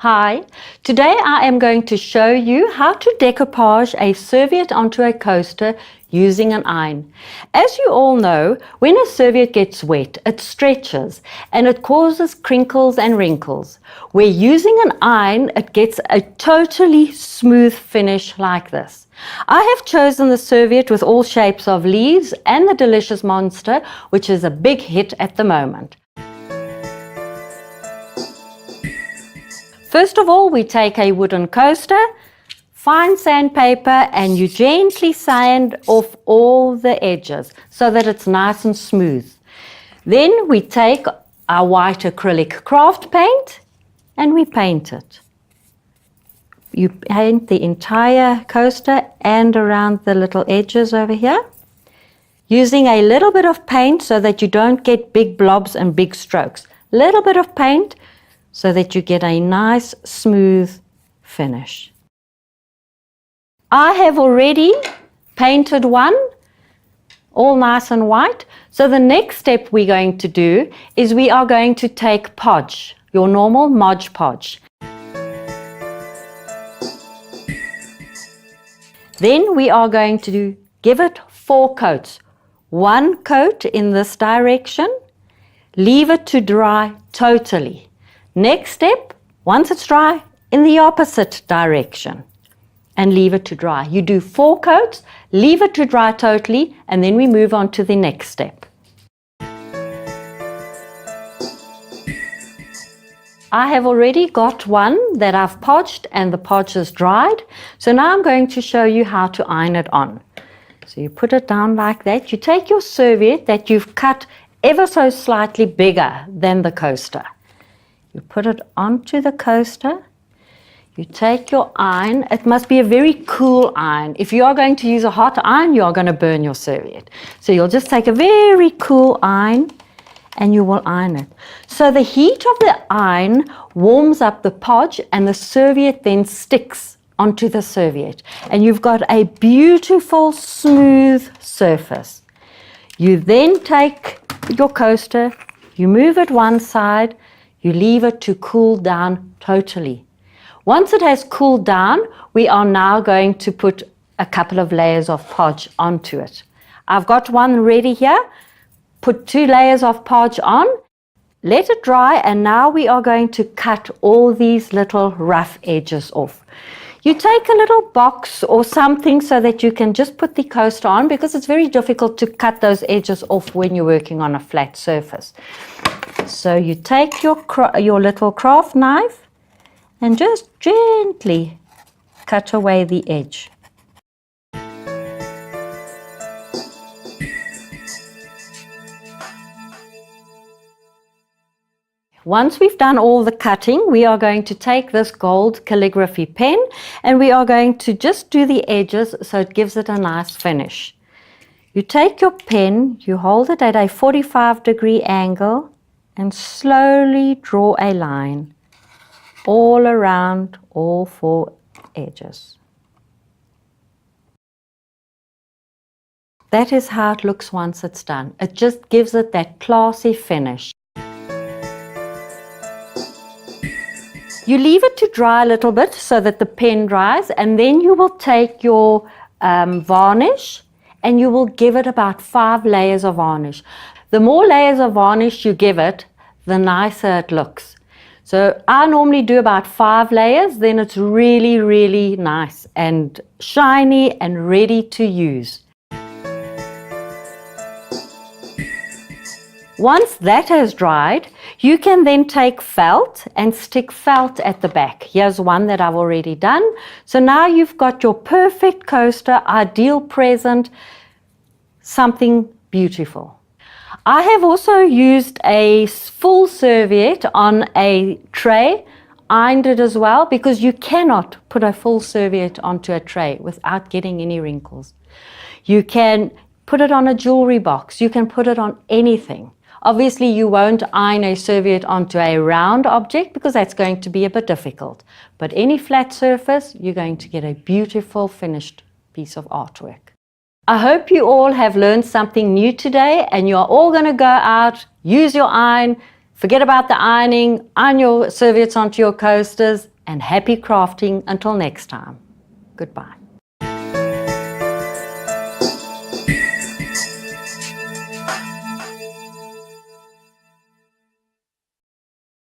Hi, today I am going to show you how to decoupage a serviette onto a coaster using an iron. As you all know, when a serviette gets wet, it stretches and it causes crinkles and wrinkles. Where using an iron, it gets a totally smooth finish like this. I have chosen the serviette with all shapes of leaves and the delicious monster, which is a big hit at the moment. First of all, we take a wooden coaster, fine sandpaper, and you gently sand off all the edges so that it's nice and smooth. Then we take our white acrylic craft paint and we paint it. You paint the entire coaster and around the little edges over here, using a little bit of paint so that you don't get big blobs and big strokes. Little bit of paint so that you get a nice smooth finish. I have already painted one, all nice and white. So the next step we're going to do is we are going to take PODGE, your normal Mod Podge. Then we are going to give it 4 coats. 1 coat in this direction, leave it to dry totally. Next step, once it's dry, in the opposite direction and leave it to dry. You do 4 coats, leave it to dry totally, and then we move on to the next step. I have already got one that I've podged and the podge is dried. So now I'm going to show you how to iron it on. So you put it down like that. You take your serviette that you've cut ever so slightly bigger than the coaster. You put it onto the coaster. You take your iron. It must be a very cool iron. If you are going to use a hot iron, you are going to burn your serviette. So you'll just take a very cool iron and you will iron it. So the heat of the iron warms up the podge and the serviette then sticks onto the serviette. And you've got a beautiful smooth surface. You then take your coaster, you move it one side, you leave it to cool down totally. Once it has cooled down, we are now going to put a couple of layers of podge onto it. I've got one ready here. Put 2 layers of podge on, let it dry, and now we are going to cut all these little rough edges off. You take a little box or something so that you can just put the coaster on, because it's very difficult to cut those edges off when you're working on a flat surface. So you take your little craft knife and just gently cut away the edge. Once we've done all the cutting, we are going to take this gold calligraphy pen and we are going to just do the edges so it gives it a nice finish. You take your pen, you hold it at a 45-degree angle and slowly draw a line all around all 4 edges. That is how it looks once it's done. It just gives it that classy finish. You leave it to dry a little bit so that the pen dries, and then you will take your varnish and you will give it about 5 layers of varnish. The more layers of varnish you give it, the nicer it looks. So I normally do about 5 layers, then it's really, really nice and shiny and ready to use. Once that has dried, you can then take felt and stick felt at the back. Here's one that I've already done. So now you've got your perfect coaster, ideal present, something beautiful. I have also used a full serviette on a tray, ironed it as well, because you cannot put a full serviette onto a tray without getting any wrinkles. You can put it on a jewelry box, you can put it on anything. Obviously, you won't iron a serviette onto a round object because that's going to be a bit difficult. But any flat surface, you're going to get a beautiful finished piece of artwork. I hope you all have learned something new today and you're all going to go out, use your iron, Forget about the ironing, iron your serviettes onto your coasters, and happy crafting until next time. Goodbye.